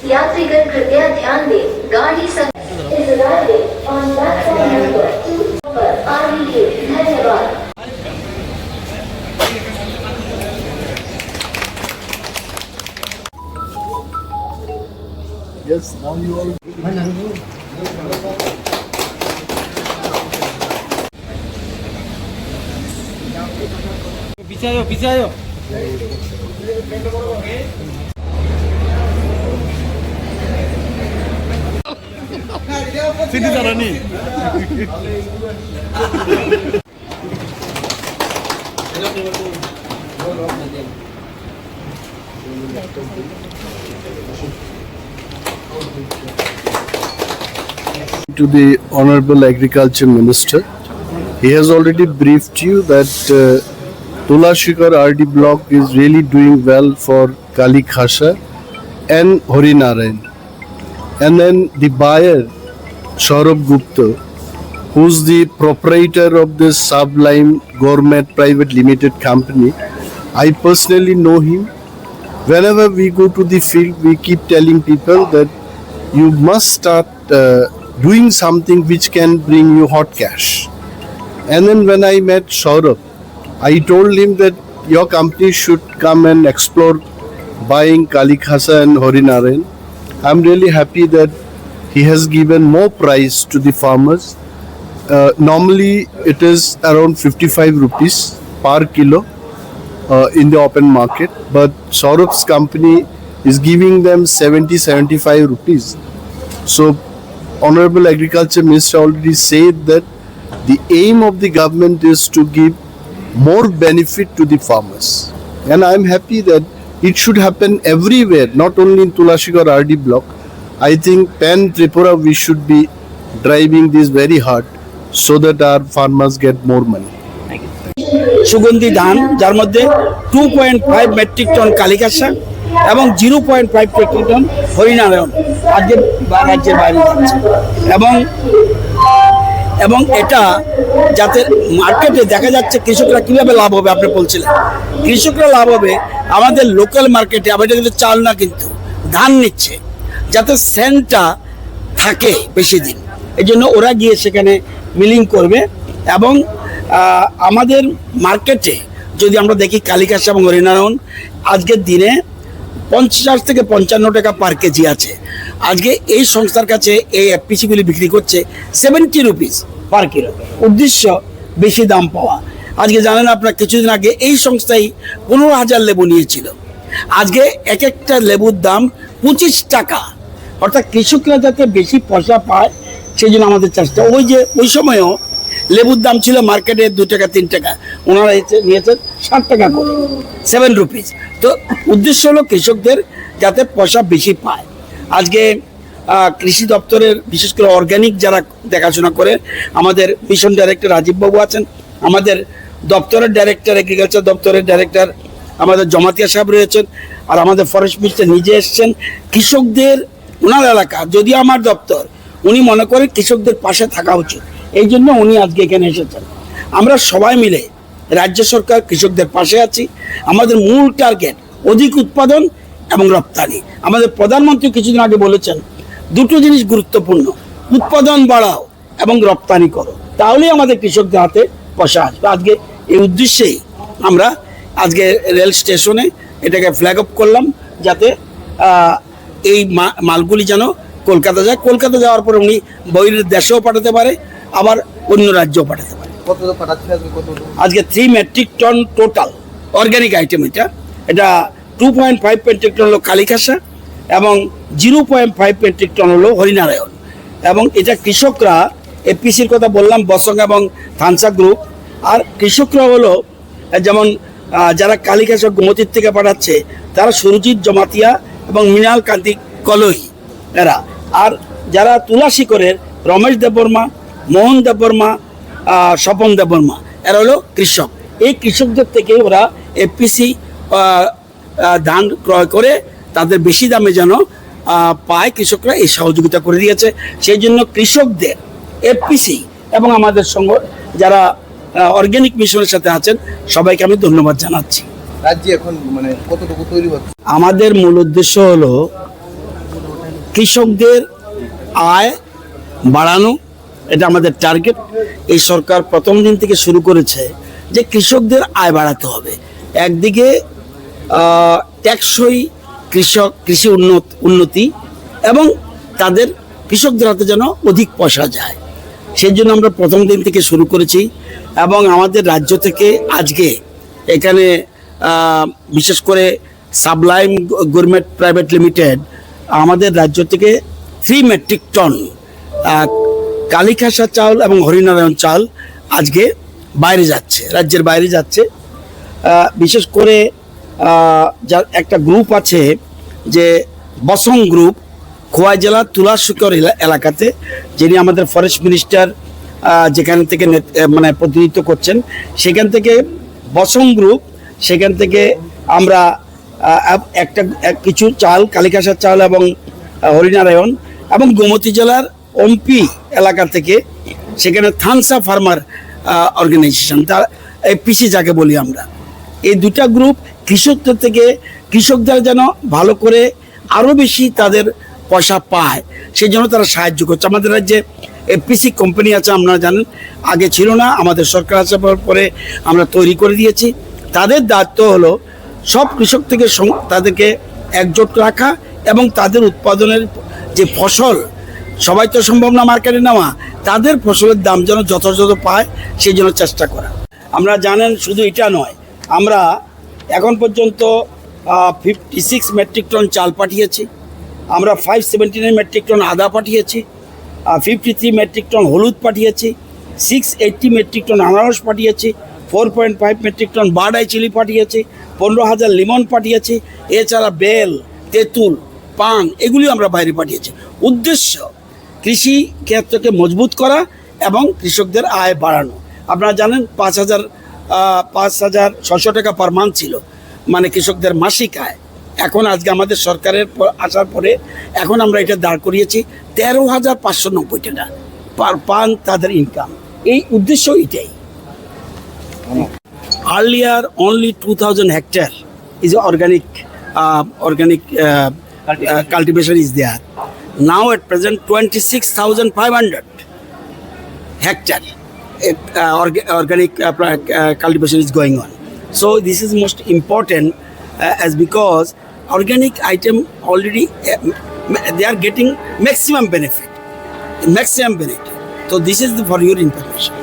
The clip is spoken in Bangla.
यात्रीगण कृपया ध्यान दें, गाड़ी is arriving on platform number 2 पर आ रही है। धन्यवाद। Yes, now you all. पीछे आयो Sini cara ni. To the Honorable Agriculture Minister, he has already briefed you that Tulashikar RD block is really doing well for Kali Khasa and Horinarayan. And then the buyer, Saurabh Gupta, who's the proprietor of this Sublime Gourmet Private Limited Company, I personally know him. Whenever we go to the field, we keep telling people that you must start doing something which can bring you hot cash. And then when I met Saurabh, I told him that your company should come and explore buying Kali Khasa and Horinarayan. I'm really happy that he has given more price to the farmers. Normally it is around 55 rupees per kilo in the open market, but Saurabh's company is giving them 70-75 rupees. So Honorable Agriculture Minister already said that the aim of the government is to give more benefit to the farmers. And I'm happy that it should happen everywhere, not only in Tulashikar RD block. I think Pan Tripura we should be driving this very hard so that our farmers get more money. সুগন্ধি ধান যার মধ্যে 2.5 মেট্রিক টন কালিকাশা এবং 0.5 মেট্রিক টন হরিনারায়ণ আজকে রাজ্যের বাইরে যাচ্ছে এবং এটা যাতে মার্কেটে দেখা যাচ্ছে কৃষকরা কিভাবে লাভ হবে। আপনি বলছিলেন কৃষকরা লাভ হবে আমাদের লোকাল মার্কেটে, আবার এটা কিন্তু চাল না, কিন্তু ধান নিচ্ছে যাতে সেন্টটা থাকে বেশি দিন, এই জন্য ওরা গিয়ে সেখানে মিলিং করবে। এবং আমাদের মার্কেটে যদি আমরা দেখি কালিকাশা এবং হরিনারায়ণ আজকের দিনে 50 থেকে 55 টাকা পার কেজি আছে। আজকে এই সংস্থার কাছে এই এফপিসিগুলি বিক্রি করছে 70 রুপিস পার কিলো। উদ্দেশ্য বেশি দাম পাওয়া। আজকে জানেন আপনার কিছুদিন আগে এই সংস্থাই 15,000 লেবু নিয়েছিল, আজকে এক একটা লেবুর দাম 25 টাকা। অর্থাৎ কৃষকরা যাতে বেশি পয়সা পায় সেই জন্য আমাদের চেষ্টা। ওই সময়ও লেবুর দাম ছিল মার্কেটে 2 টাকা 3 টাকা, ওনারা নিয়েছেন 60 টাকা করে, 7 রুপিস। তো উদ্দেশ্য হলো কৃষকদের যাতে পয়সা বেশি পায়। আজকে কৃষি দপ্তরের বিশেষ করে অর্গানিক যারা দেখাশোনা করে, আমাদের মিশন ডাইরেক্টর রাজীব বাবু আছেন, আমাদের দপ্তরের ডাইরেক্টর এগ্রিকালচার দপ্তরের ডাইরেক্টর আমাদের জমাতিয়া সাহেব রয়েছেন, আর আমাদের ফরেস্ট মিনিস্টার নিজে এসছেন। কৃষকদের ওনার এলাকা যদি আমার দপ্তর, উনি মনে করেন কৃষকদের পাশে থাকা উচিত, এই জন্য উনি আজকে এখানে এসেছেন। আমরা সবাই মিলে রাজ্য সরকার কৃষকদের পাশে আছি। আমাদের মূল টার্গেট অধিক উৎপাদন এবং রপ্তানি। আমাদের প্রধানমন্ত্রী কিছুদিন আগে বলেছেন দুটো জিনিস গুরুত্বপূর্ণ, উৎপাদন বাড়াও এবং রপ্তানি করো, তাহলেই আমাদের কৃষকদের হাতে পয়সা আসবে। আজকে এই উদ্দেশ্যেই আমরা আজকে রেল স্টেশনে এটাকে ফ্ল্যাগ অফ করলাম, যাতে এই মালগুলি যেন কলকাতা যায়। কলকাতা যাওয়ার পরে উনি বাইরের দেশেও পাঠাতে পারে, আবার অন্য রাজ্যেও পাঠাতে পারে। আজকে 3 metric ton total organic item. এটা 2.5 মেট্রিক টন হলো কালিকাশা এবং 0.5 মেট্রিক টন হলো হরিনারায়ণ। এবং এটা কৃষকরা এপিসির কথা বললাম, বসং এবং থানসা গ্রুপ। আর কৃষকরা হলো যেমন যারা কালিকাশা গোমতীর থেকে পাঠাচ্ছে তারা সুরজিৎ জমাতিয়া এবং মৃণাল কান্তি কলই এরা। আর যারা তুলাশিকরের রমেশ দেববর্মা, মোহন দেববর্মা, স্বপন দেববর্মা, এরা হলো কৃষক। এই কৃষকদের থেকে ওরা এফপিসি ধান ক্রয় করে তাদের বেশি দামে যেন পায়, কৃষকরা এই সহযোগিতা করে দিয়েছে। সেই জন্য কৃষকদের এফপিসি এবং আমাদের সঙ্গে যারা অর্গানিক মিশনের সাথে আছেন সবাইকে আমি ধন্যবাদ জানাচ্ছি। রাজ্যে এখন মানে কতটুকু তৈরি হচ্ছে? আমাদের মূল উদ্দেশ্য হলো কৃষকদের আয় বাড়ানো, এটা আমাদের টার্গেট। এই সরকার প্রথম দিন থেকে শুরু করেছে যে কৃষকদের আয় বাড়াতে হবে। একদিকে টেকসই কৃষি উন্নতি এবং তাদের কৃষকদের হাতে যেন অধিক পয়সা যায়, সেই জন্য আমরা প্রথম দিন থেকে শুরু করেছি। এবং আমাদের রাজ্য থেকে আজকে এখানে বিশেষ করে সাবলাইম গভর্নমেন্ট প্রাইভেট লিমিটেড আমাদের রাজ্য থেকে 3 মেট্রিক টন কালীখাসা চাউল এবং হরিনারায়ণ চাল আজকে বাইরে যাচ্ছে, রাজ্যের বাইরে যাচ্ছে। বিশেষ করে যার একটা গ্রুপ আছে যে বসং গ্রুপ, খোয়াই জেলা তুলাশিকর এলাকাতে, যিনি আমাদের ফরেস্ট মিনিস্টার যেখান থেকে মানে প্রতিনিধিত্ব করছেন, সেখান থেকে বসং গ্রুপ, সেখান থেকে আমরা কিছু চাল কালীখাসার চাল এবং হরিনারায়ণ, এবং গোমতী জেলার ওমপি এলাকা থেকে সেখানে থানসা ফার্মার অর্গানাইজেশন, তার এপিসি যাকে বলি আমরা, এই দুটা গ্রুপ কৃষকদের থেকে কৃষকদের যেন ভালো করে আরও বেশি তাদের পয়সা পায় সেই জন্য তারা সাহায্য করছে। আমাদের রাজ্যে এপিসি কোম্পানি আছে, আপনারা জানেন, আগে ছিল না, আমাদের সরকার আসার পরে আমরা তৈরি করে দিয়েছি। তাদের দায়িত্ব হলো সব কৃষক থেকে তাদেরকে একজোট রাখা এবং তাদের উৎপাদনের যে ফসল, সবাই তো সম্ভব না মার্কেটে নেওয়া, তাদের ফসলের দাম যেন যথাযথ পায় সেই জন্য চেষ্টা করা। আমরা জানেন শুধু এটা নয়, আমরা এখন পর্যন্ত 56 মেট্রিক টন চাল পাঠিয়েছি, আমরা 579 মেট্রিক টন আদা পাঠিয়েছি, 53 মেট্রিক টন হলুদ পাঠিয়েছি, 680 মেট্রিক টন আনারস পাঠিয়েছি, 4.5 metric ton bird eye chilli পাঠিয়েছি, 15,000 লিমন পাঠিয়েছি, এছাড়া বেল, তেঁতুল, পান এগুলি আমরা বাইরে পাঠিয়েছি। উদ্দেশ্য কৃষি ক্ষেত্রকে মজবুত করা এবং কৃষকদের আয় বাড়ানো। আপনারা জানেন 5,600 টাকা পার মান্থ ছিল মানে কৃষকদের মাসিক আয়। এখন আজকে আমাদের সরকারের আসার পরে এখন আমরা এটা দাঁড় করিয়েছি 13,590 টাকা পার পান তাদের ইনকাম। এই উদ্দেশ্য এটাই। Earlier only 2,000 hectare is organic cultivation is there. Now at present 26,500 hectare organic cultivation is going on. So this is most important as because organic item already they are getting maximum benefit. So this is for your information.